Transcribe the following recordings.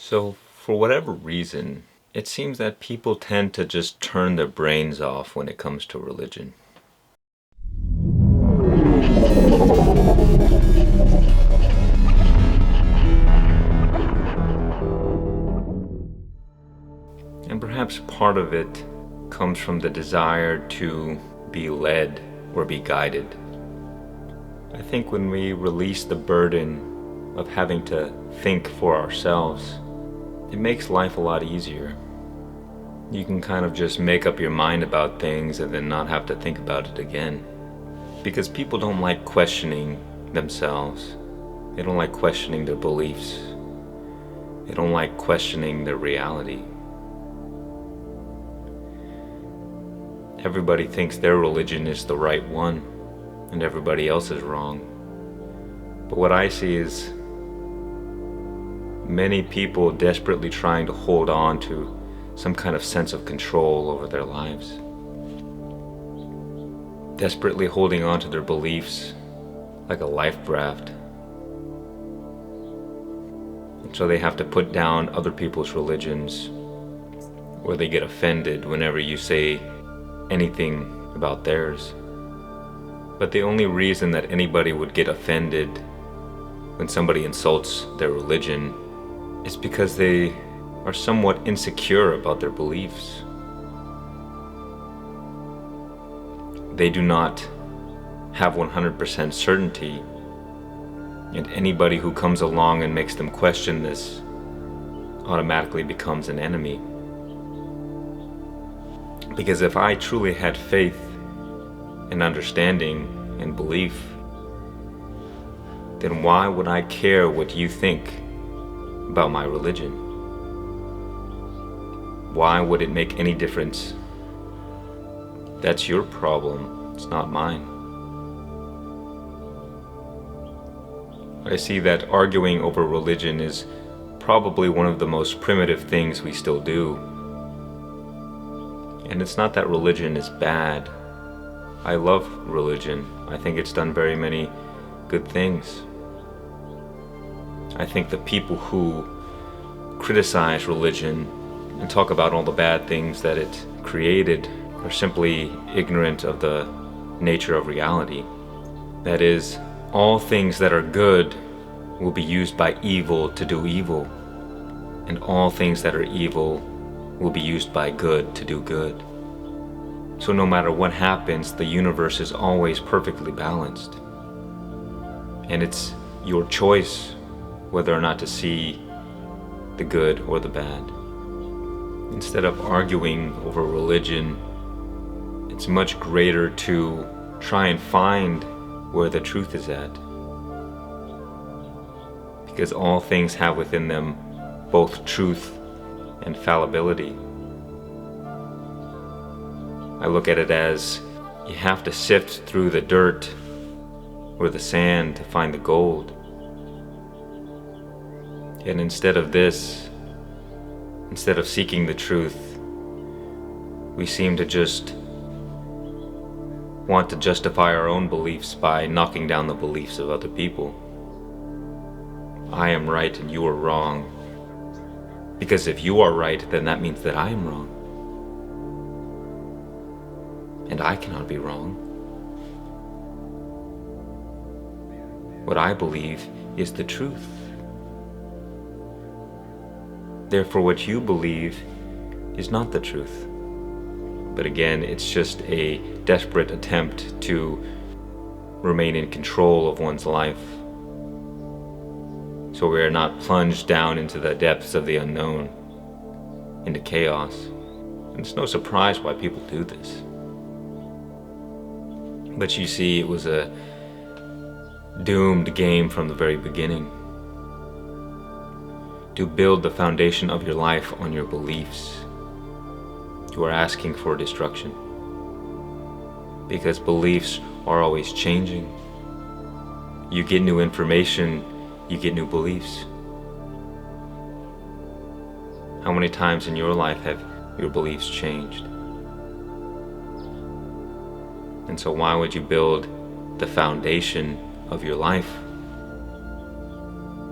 So, for whatever reason, it seems that people tend to just turn their brains off when it comes to religion. And perhaps part of it comes from the desire to be led or be guided. I think when we release the burden of having to think for ourselves, it makes life a lot easier. You can kind of just make up your mind about things and then not have to think about it again. Because people don't like questioning themselves. They don't like questioning their beliefs. They don't like questioning their reality. Everybody thinks their religion is the right one, and everybody else is wrong. But what I see is many people desperately trying to hold on to some kind of sense of control over their lives. Desperately holding on to their beliefs like a life raft. And so they have to put down other people's religions, or they get offended whenever you say anything about theirs. But the only reason that anybody would get offended when somebody insults their religion is because they are somewhat insecure about their beliefs. They do not have 100% certainty, and anybody who comes along and makes them question this automatically becomes an enemy. Because if I truly had faith and understanding and belief, then why would I care what you think about my religion? Why would it make any difference? That's your problem, it's not mine. I see that arguing over religion is probably one of the most primitive things we still do. And it's not that religion is bad. I love religion. I think it's done very many good things. I think the people who criticize religion and talk about all the bad things that it created are simply ignorant of the nature of reality. That is, all things that are good will be used by evil to do evil, and all things that are evil will be used by good to do good. So no matter what happens, the universe is always perfectly balanced. And it's your choice whether or not to see the good or the bad. Instead of arguing over religion, it's much greater to try and find where the truth is at. Because all things have within them both truth and fallibility. I look at it as you have to sift through the dirt or the sand to find the gold. And instead of this, instead of seeking the truth, we seem to just want to justify our own beliefs by knocking down the beliefs of other people. I am right and you are wrong. Because if you are right, then that means that I am wrong. And I cannot be wrong. What I believe is the truth. Therefore, what you believe is not the truth. But again, it's just a desperate attempt to remain in control of one's life, so we are not plunged down into the depths of the unknown, into chaos. And it's no surprise why people do this. But you see, it was a doomed game from the very beginning. To build the foundation of your life on your beliefs, you are asking for destruction. Because beliefs are always changing. You get new information, you get new beliefs. How many times in your life have your beliefs changed? And so why would you build the foundation of your life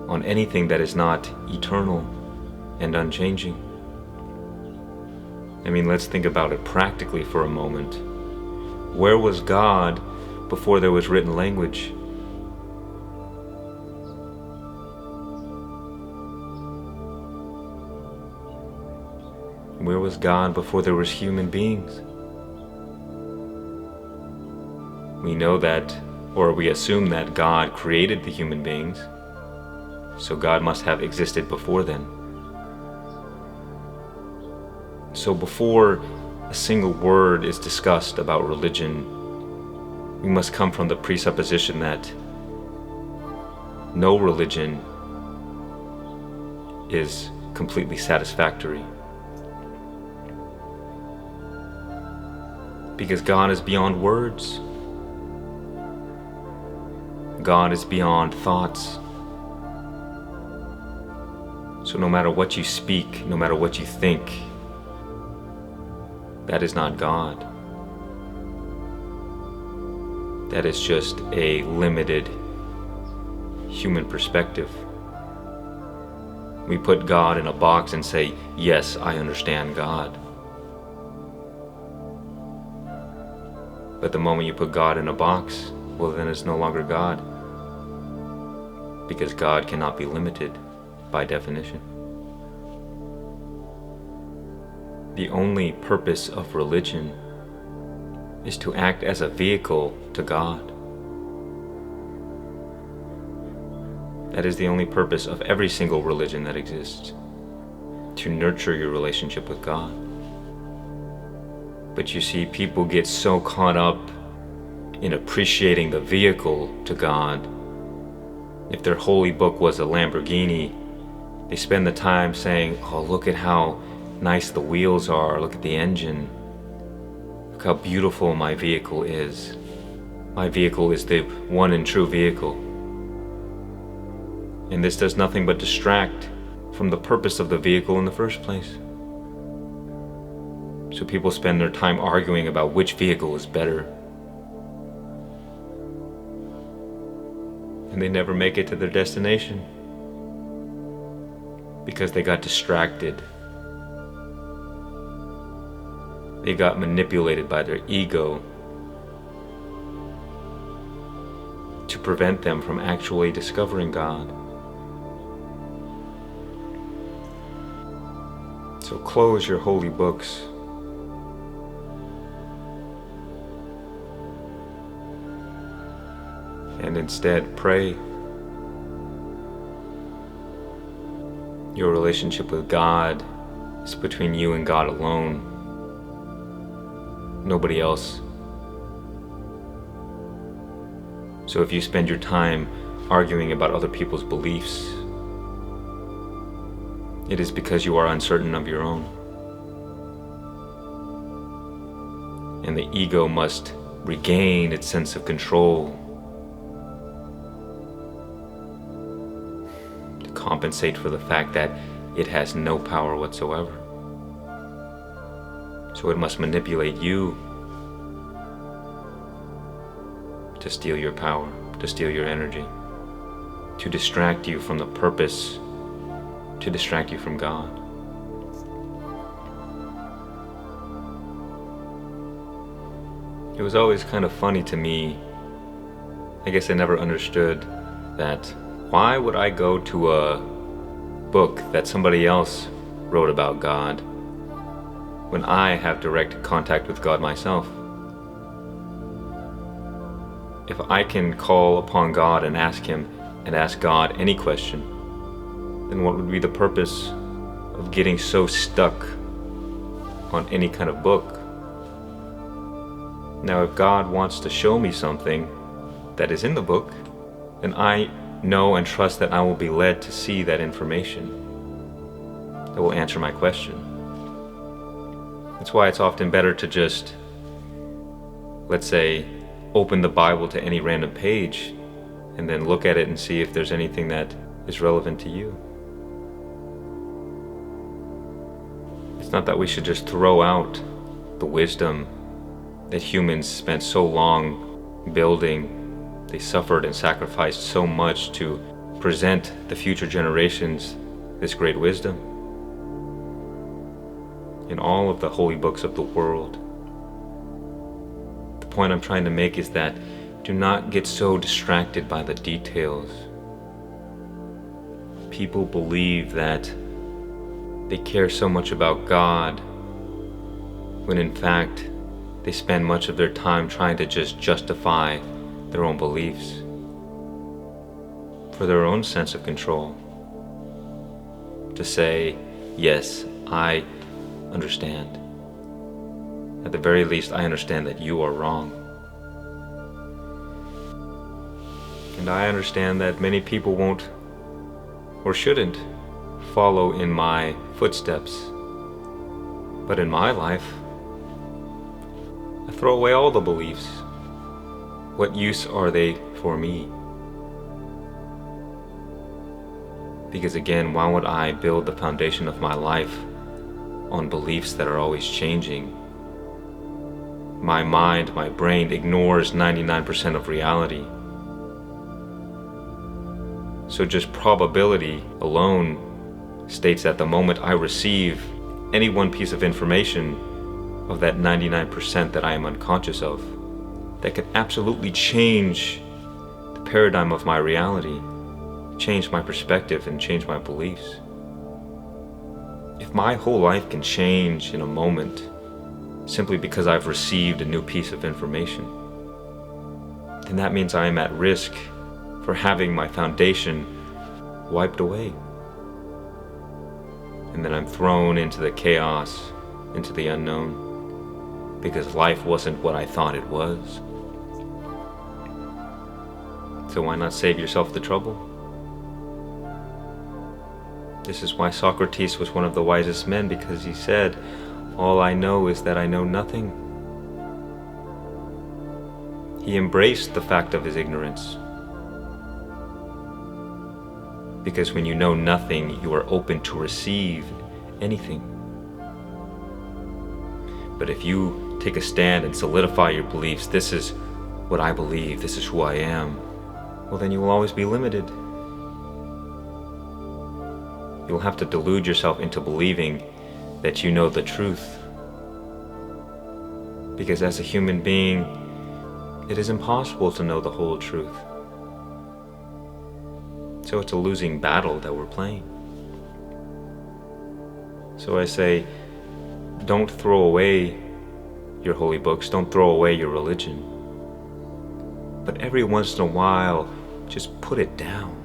on anything that is not eternal, and unchanging. I mean, let's think about it practically for a moment. Where was God before there was written language? Where was God before there was human beings? We know that, or we assume that God created the human beings, so God must have existed before then. So before a single word is discussed about religion, we must come from the presupposition that no religion is completely satisfactory. Because God is beyond words. God is beyond thoughts. So no matter what you speak, no matter what you think, that is not God. That is just a limited human perspective. We put God in a box and say, yes, I understand God. But the moment you put God in a box, well, then it's no longer God. Because God cannot be limited by definition. The only purpose of religion is to act as a vehicle to God. That is the only purpose of every single religion that exists, to nurture your relationship with God. But you see, people get so caught up in appreciating the vehicle to God. If their holy book was a Lamborghini, they spend the time saying, oh, look at how nice the wheels are, look at the engine, look how beautiful my vehicle is. My vehicle is the one and true vehicle. And this does nothing but distract from the purpose of the vehicle in the first place. So people spend their time arguing about which vehicle is better. And they never make it to their destination because they got distracted. They got manipulated by their ego to prevent them from actually discovering God. So close your holy books. And instead pray. Your relationship with God is between you and God alone. Nobody else. So if you spend your time arguing about other people's beliefs, it is because you are uncertain of your own. And the ego must regain its sense of control to compensate for the fact that it has no power whatsoever. So it must manipulate you to steal your power, to steal your energy, to distract you from the purpose, to distract you from God. It was always kind of funny to me. I guess I never understood that. Why would I go to a book that somebody else wrote about God when I have direct contact with God myself? If I can call upon God and ask Him and ask God any question, then what would be the purpose of getting so stuck on any kind of book? Now, if God wants to show me something that is in the book, then I know and trust that I will be led to see that information that will answer my question. That's why it's often better to just, let's say, open the Bible to any random page and then look at it and see if there's anything that is relevant to you. It's not that we should just throw out the wisdom that humans spent so long building. They suffered and sacrificed so much to present the future generations this great wisdom. in all of the holy books of the world. The point I'm trying to make is that do not get so distracted by the details. People believe that they care so much about God, when in fact they spend much of their time trying to just justify their own beliefs for their own sense of control. To say, yes, I understand. At the very least, I understand that you are wrong. And I understand that many people won't or shouldn't follow in my footsteps. But in my life, I throw away all the beliefs. What use are they for me? Because again, why would I build the foundation of my life on beliefs that are always changing? My mind, my brain ignores 99% of reality. So just probability alone states that the moment I receive any one piece of information of that 99% that I am unconscious of, that could absolutely change the paradigm of my reality, change my perspective, and change my beliefs. If my whole life can change in a moment simply because I've received a new piece of information, then that means I am at risk for having my foundation wiped away. And then I'm thrown into the chaos, into the unknown, because life wasn't what I thought it was. So why not save yourself the trouble? This is why Socrates was one of the wisest men, because he said, "All I know is that I know nothing." He embraced the fact of his ignorance. Because when you know nothing, you are open to receive anything. But if you take a stand and solidify your beliefs, this is what I believe, this is who I am, well then you will always be limited. You'll have to delude yourself into believing that you know the truth. Because as a human being, it is impossible to know the whole truth. So it's a losing battle that we're playing. So I say, don't throw away your holy books, don't throw away your religion. But every once in a while, just put it down.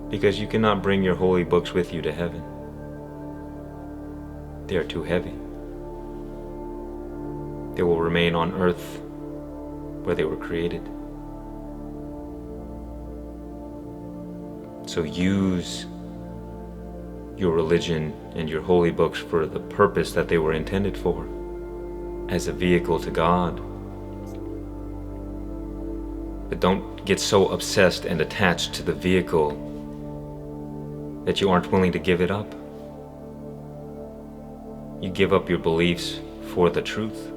Because you cannot bring your holy books with you to heaven. They are too heavy. They will remain on earth where they were created. So use your religion and your holy books for the purpose that they were intended for, as a vehicle to God. But don't get so obsessed and attached to the vehicle that you aren't willing to give it up. You give up your beliefs for the truth.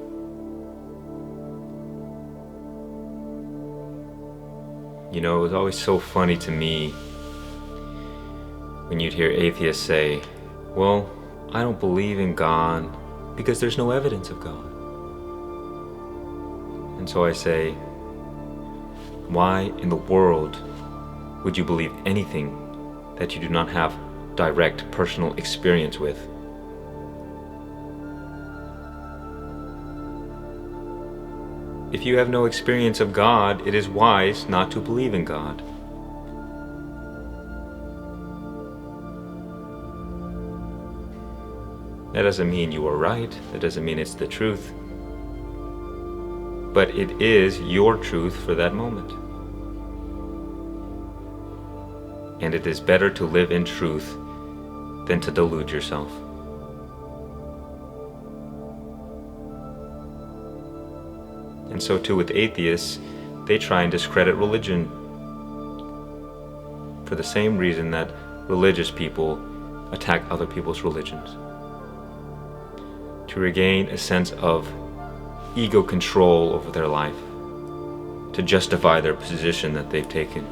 You know, it was always so funny to me when you'd hear atheists say, well, I don't believe in God because there's no evidence of God. And so I say, why in the world would you believe anything that you do not have direct personal experience with? If you have no experience of God, it is wise not to believe in God. That doesn't mean you are right. That doesn't mean it's the truth. But it is your truth for that moment. And it is better to live in truth than to delude yourself. And so too with atheists, they try and discredit religion for the same reason that religious people attack other people's religions. To regain a sense of ego control over their life, to justify their position that they've taken.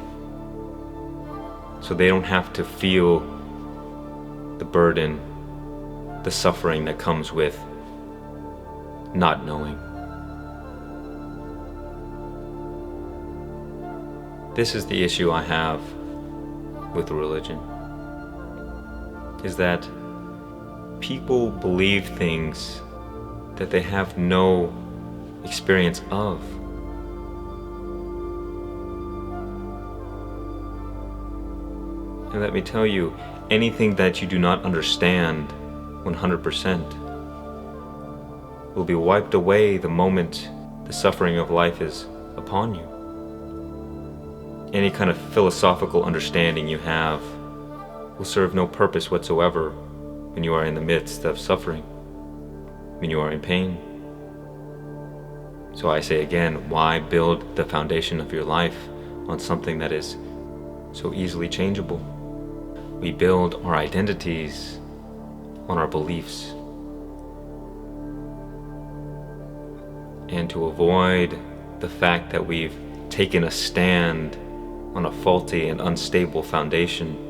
So they don't have to feel the burden, the suffering that comes with not knowing. This is the issue I have with religion, is that people believe things that they have no experience of. And let me tell you, anything that you do not understand 100% will be wiped away the moment the suffering of life is upon you. Any kind of philosophical understanding you have will serve no purpose whatsoever when you are in the midst of suffering, when you are in pain. So I say again, why build the foundation of your life on something that is so easily changeable? We build our identities on our beliefs. And to avoid the fact that we've taken a stand on a faulty and unstable foundation,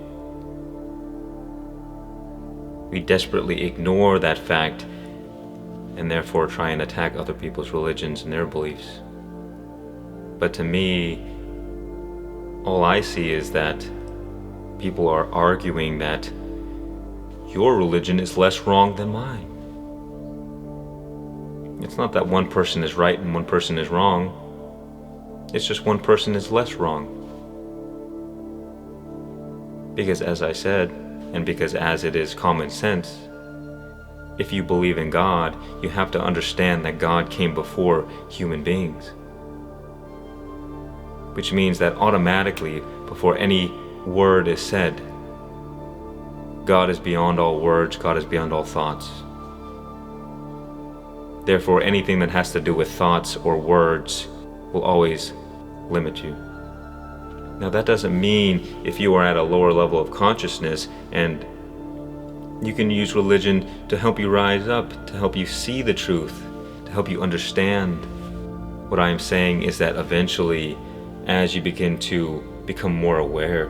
we desperately ignore that fact and therefore try and attack other people's religions and their beliefs. But to me, all I see is that people are arguing that your religion is less wrong than mine. It's not that one person is right and one person is wrong. It's just one person is less wrong. Because as I said, and because as it is common sense, if you believe in God, you have to understand that God came before human beings. Which means that automatically, before any word is said, God is beyond all words, God is beyond all thoughts. Therefore, anything that has to do with thoughts or words will always limit you. Now, that doesn't mean if you are at a lower level of consciousness and you can use religion to help you rise up, to help you see the truth, to help you understand. What I am saying is that eventually, as you begin to become more aware,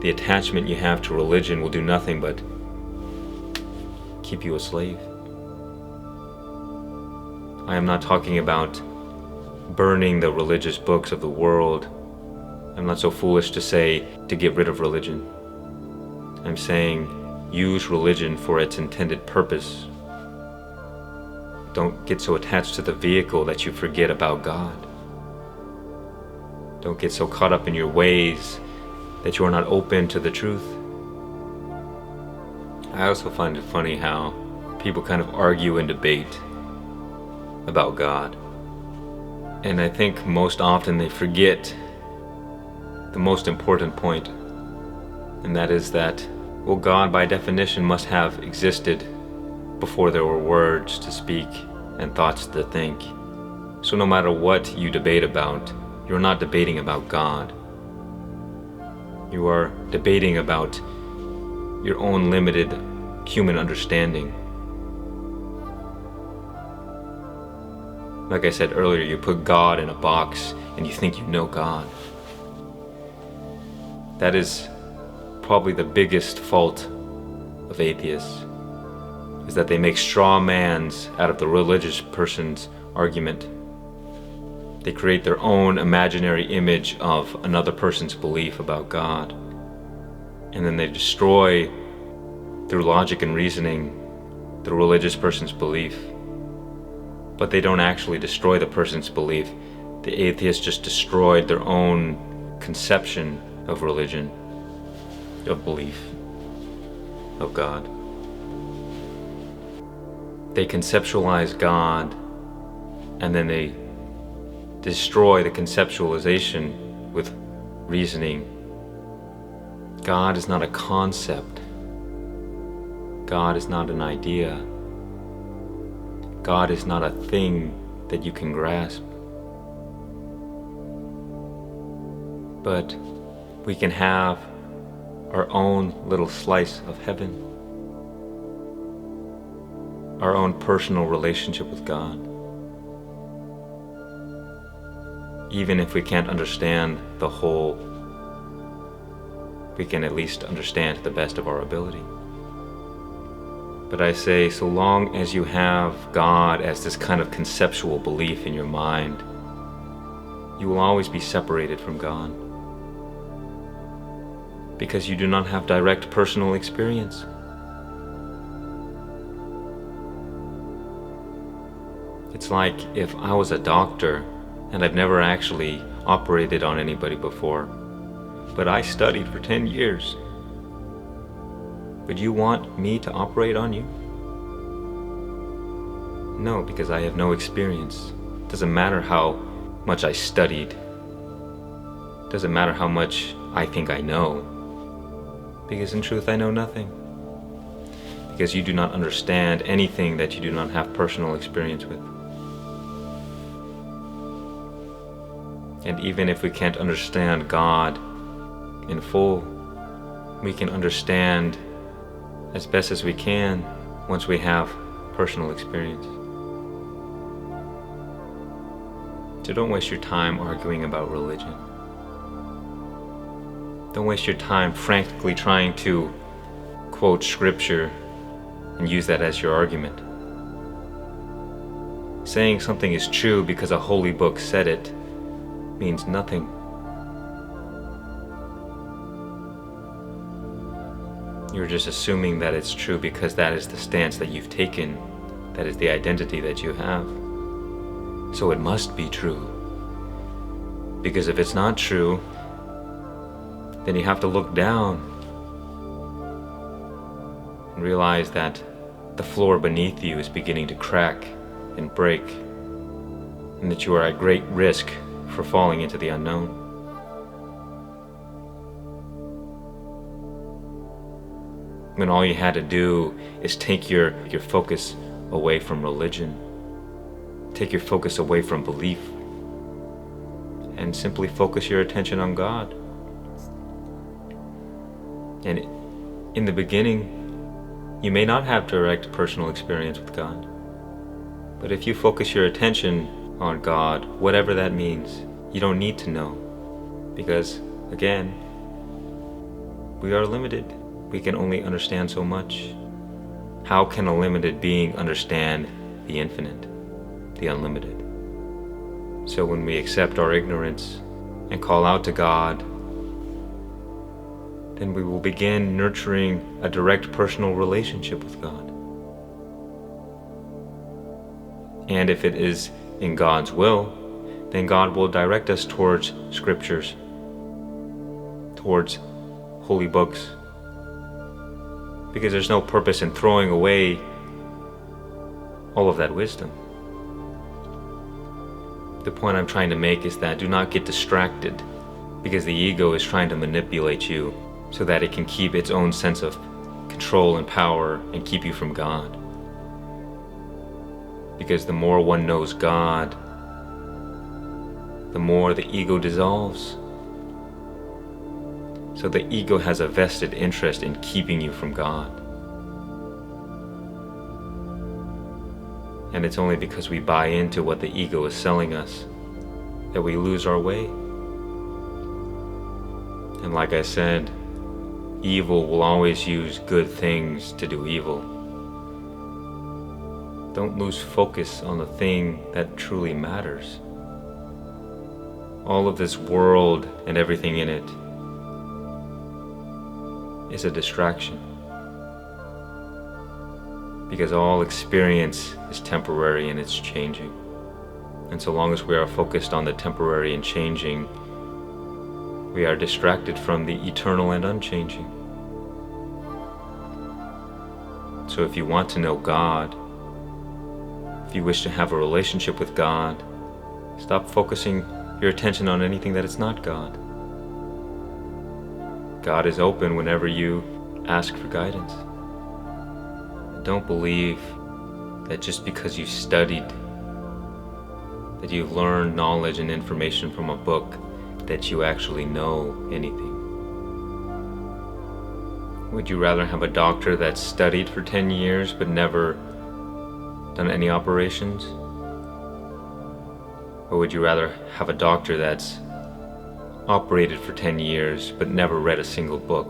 the attachment you have to religion will do nothing but keep you a slave. I am not talking about burning the religious books of the world. I'm not so foolish to say to get rid of religion. I'm saying use religion for its intended purpose. Don't get so attached to the vehicle that you forget about God. Don't get so caught up in your ways that you are not open to the truth. I also find it funny how people kind of argue and debate about God. And I think most often they forget the most important point, and that is that, well, God by definition must have existed before there were words to speak and thoughts to think. So no matter what you debate about, you're not debating about God. You are debating about your own limited human understanding. Like I said earlier, you put God in a box and you think you know God. That is probably the biggest fault of atheists, is that they make straw mans out of the religious person's argument. They create their own imaginary image of another person's belief about God, and then they destroy, through logic and reasoning, the religious person's belief. But they don't actually destroy the person's belief. The atheists just destroyed their own conception of religion, of belief, of God. They conceptualize God, and then they destroy the conceptualization with reasoning. God is not a concept. God is not an idea. God is not a thing that you can grasp. But we can have our own little slice of heaven, our own personal relationship with God. Even if we can't understand the whole, we can at least understand to the best of our ability. But I say, so long as you have God as this kind of conceptual belief in your mind, you will always be separated from God, because you do not have direct personal experience. It's like if I was a doctor and I've never actually operated on anybody before, but I studied for 10 years. Would you want me to operate on you? No, because I have no experience. It doesn't matter how much I studied. It doesn't matter how much I think I know. Because in truth, I know nothing. Because you do not understand anything that you do not have personal experience with. And even if we can't understand God in full, we can understand as best as we can once we have personal experience. So don't waste your time arguing about religion. Don't waste your time frantically trying to quote scripture and use that as your argument. Saying something is true because a holy book said it means nothing. You're just assuming that it's true because that is the stance that you've taken, that is the identity that you have. So it must be true. Because if it's not true, then you have to look down and realize that the floor beneath you is beginning to crack and break, and that you are at great risk for falling into the unknown. When all you had to do is take your focus away from religion, take your focus away from belief, and simply focus your attention on God. And in the beginning, you may not have direct personal experience with God. But if you focus your attention on God, whatever that means, you don't need to know. Because, again, we are limited. We can only understand so much. How can a limited being understand the infinite, the unlimited? So when we accept our ignorance and call out to God, then we will begin nurturing a direct personal relationship with God. And if it is in God's will, then God will direct us towards scriptures, towards holy books, because there's no purpose in throwing away all of that wisdom. The point I'm trying to make is that do not get distracted, because the ego is trying to manipulate you so that it can keep its own sense of control and power and keep you from God. Because the more one knows God, the more the ego dissolves. So the ego has a vested interest in keeping you from God. And it's only because we buy into what the ego is selling us that we lose our way. And like I said, evil will always use good things to do evil. Don't lose focus on the thing that truly matters. All of this world and everything in it is a distraction. Because all experience is temporary and it's changing. And so long as we are focused on the temporary and changing, we are distracted from the eternal and unchanging. So if you want to know God, if you wish to have a relationship with God, stop focusing your attention on anything that is not God. God is open whenever you ask for guidance. Don't believe that just because you've studied, that you've learned knowledge and information from a book, that you actually know anything. Would you rather have a doctor that's studied for 10 years but never done any operations? Or would you rather have a doctor that's operated for 10 years but never read a single book.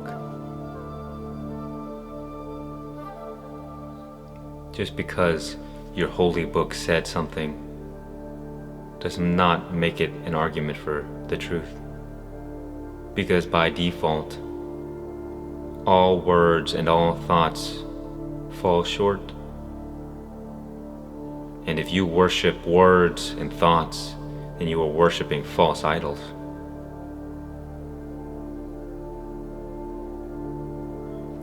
Just because your holy book said something does not make it an argument for the truth. Because by default, all words and all thoughts fall short. And if you worship words and thoughts, then you are worshiping false idols.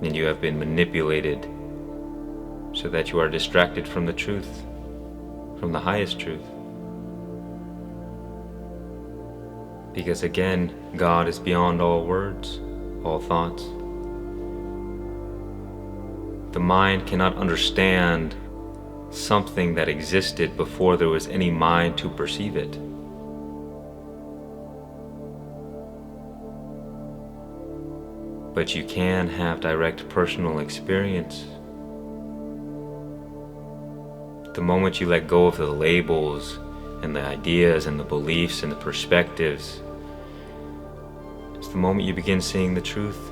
And you have been manipulated so that you are distracted from the truth, from the highest truth. Because again, God is beyond all words, all thoughts. The mind cannot understand something that existed before there was any mind to perceive it. But you can have direct personal experience. The moment you let go of the labels and the ideas and the beliefs and the perspectives, it's the moment you begin seeing the truth,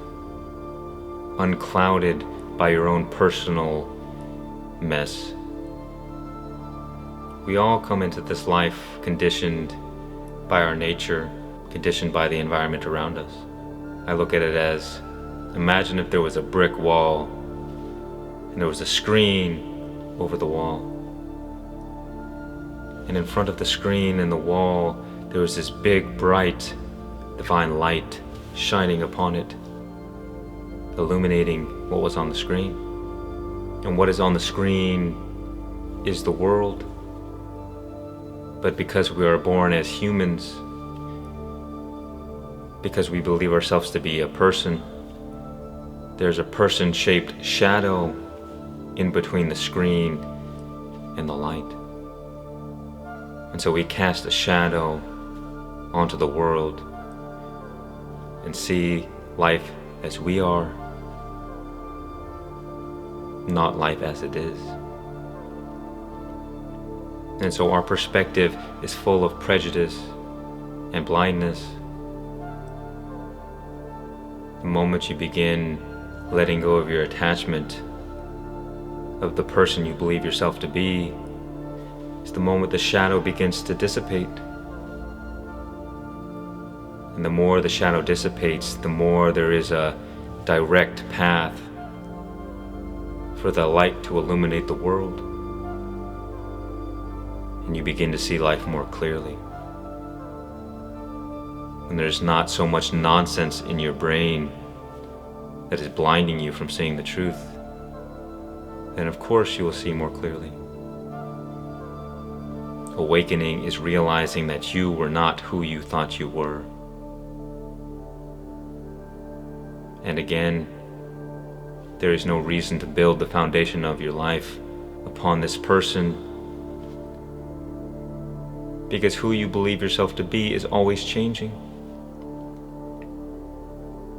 unclouded by your own personal mess. We all come into this life conditioned by our nature, conditioned by the environment around us. I look at it as, imagine if there was a brick wall and there was a screen over the wall. And in front of the screen and the wall, there was this big, bright, divine light shining upon it, illuminating what was on the screen. And what is on the screen is the world. But because we are born as humans, because we believe ourselves to be a person, there's a person-shaped shadow in between the screen and the light. And so we cast a shadow onto the world and see life as we are, not life as it is. And so our perspective is full of prejudice and blindness. The moment you begin letting go of your attachment of the person you believe yourself to be, is the moment the shadow begins to dissipate. And the more the shadow dissipates, the more there is a direct path for the light to illuminate the world. And you begin to see life more clearly. And there's not so much nonsense in your brain that is blinding you from seeing the truth, then of course you will see more clearly. Awakening is realizing that you were not who you thought you were. And again, there is no reason to build the foundation of your life upon this person, because who you believe yourself to be is always changing.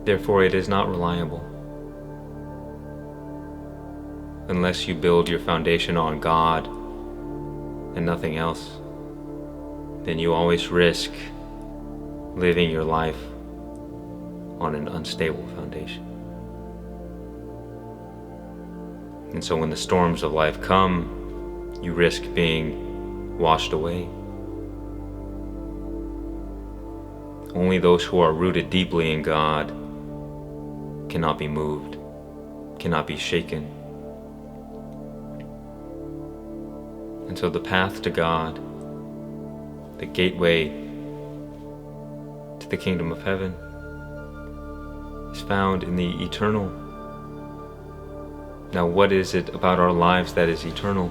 Therefore, it is not reliable. Unless you build your foundation on God and nothing else, then you always risk living your life on an unstable foundation. And so when the storms of life come, you risk being washed away. Only those who are rooted deeply in God cannot be moved, cannot be shaken. And so the path to God, the gateway to the kingdom of heaven, is found in the eternal. Now, what is it about our lives that is eternal?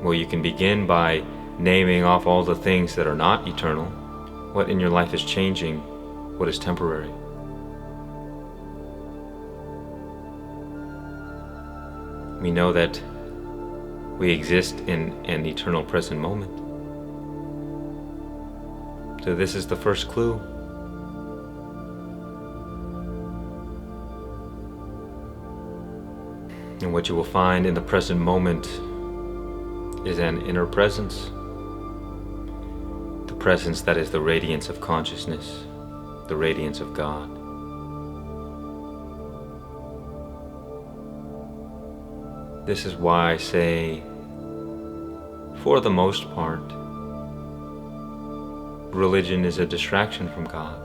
Well, you can begin by naming off all the things that are not eternal. What in your life is changing? What is temporary? We know that we exist in an eternal present moment. So this is the first clue. And what you will find in the present moment is an inner presence. The presence that is the radiance of consciousness, the radiance of God. This is why I say, for the most part, religion is a distraction from God.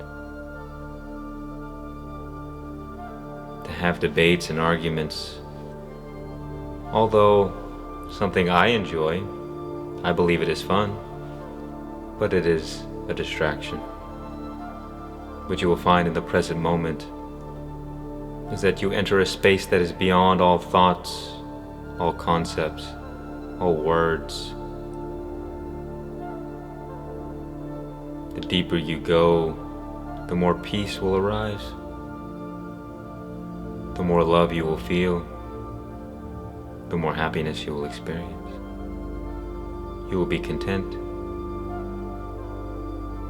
To have debates and arguments, although something I enjoy, I believe it is fun, but it is a distraction. What you will find in the present moment is that you enter a space that is beyond all thoughts, all concepts, all words. The deeper you go, the more peace will arise, the more love you will feel, the more happiness you will experience. You will be content.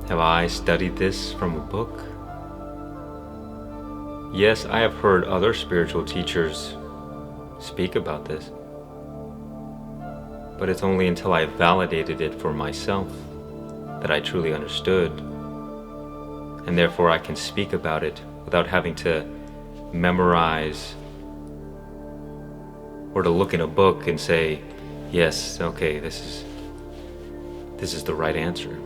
Have I studied this from a book? Yes, I have heard other spiritual teachers speak about this, but it's only until I validated it for myself that I truly understood, and therefore I can speak about it without having to memorize or to look in a book and say, yes, okay, this is the right answer.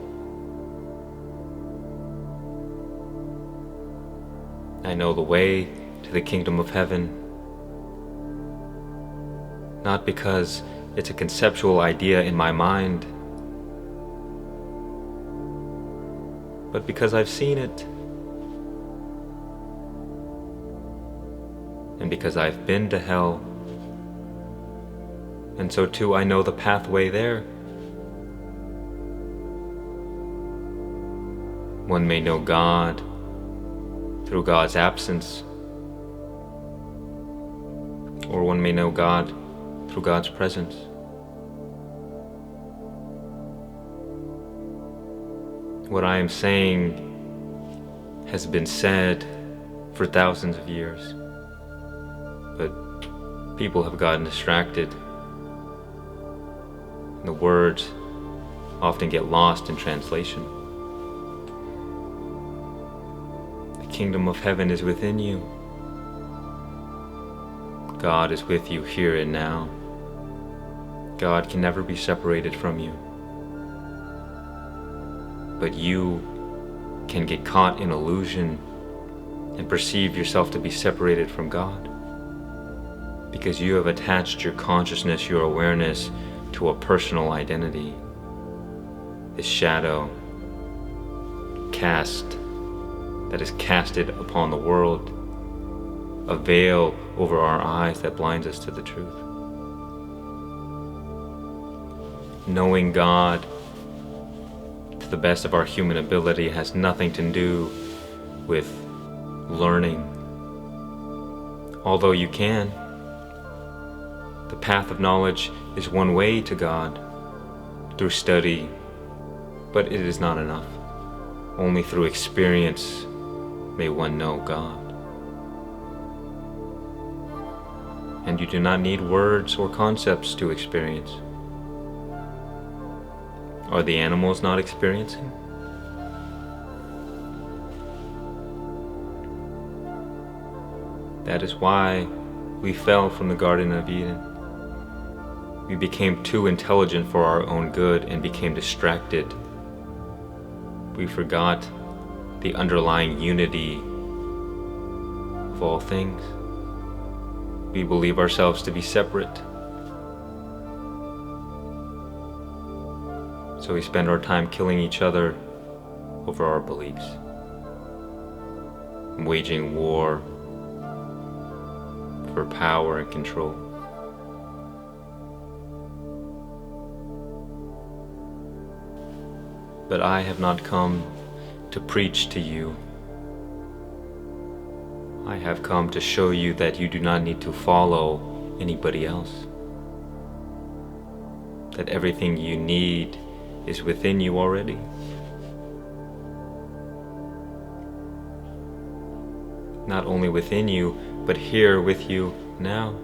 I know the way to the kingdom of heaven, not because it's a conceptual idea in my mind, but because I've seen it, and because I've been to hell, and so too I know the pathway there. One may know God through God's absence, or one may know God through God's presence. What I am saying has been said for thousands of years, but people have gotten distracted. The words often get lost in translation. The kingdom of heaven is within you. God is with you here and now. God can never be separated from you. But you can get caught in illusion and perceive yourself to be separated from God, because you have attached your consciousness, your awareness, to a personal identity. This shadow that is casted upon the world, a veil over our eyes that blinds us to the truth. Knowing God to the best of our human ability has nothing to do with learning. Although you can, the path of knowledge is one way to God, through study, but it is not enough. Only through experience may one know God. And you do not need words or concepts to experience. Are the animals not experiencing? That is why we fell from the Garden of Eden. We became too intelligent for our own good and became distracted. We forgot the underlying unity of all things. We believe ourselves to be separate. So we spend our time killing each other over our beliefs, waging war for power and control. But I have not come to preach to you. I have come to show you that you do not need to follow anybody else. That everything you need is within you already. Not only within you, but here with you now.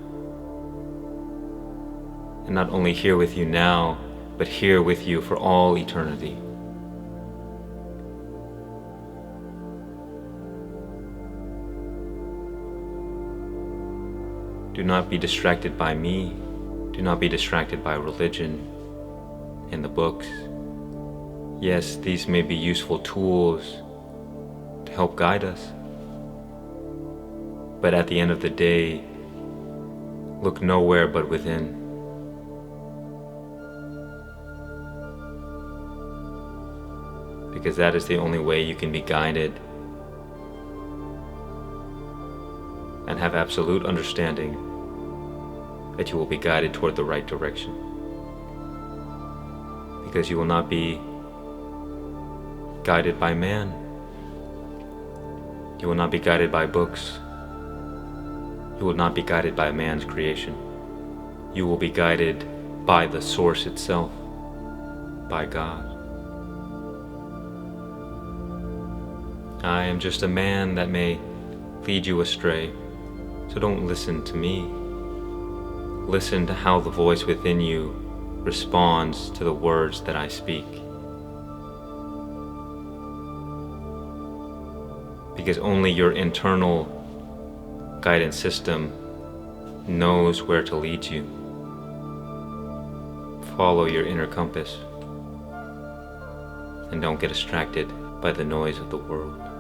And not only here with you now, but here with you for all eternity. Do not be distracted by me. Do not be distracted by religion and the books. Yes, these may be useful tools to help guide us. But at the end of the day, look nowhere but within. Because that is the only way you can be guided and have absolute understanding that you will be guided toward the right direction. Because you will not be guided by man. You will not be guided by books. You will not be guided by man's creation. You will be guided by the source itself, by God. I am just a man that may lead you astray, so don't listen to me. Listen to how the voice within you responds to the words that I speak. Because only your internal guidance system knows where to lead you. Follow your inner compass and don't get distracted by the noise of the world.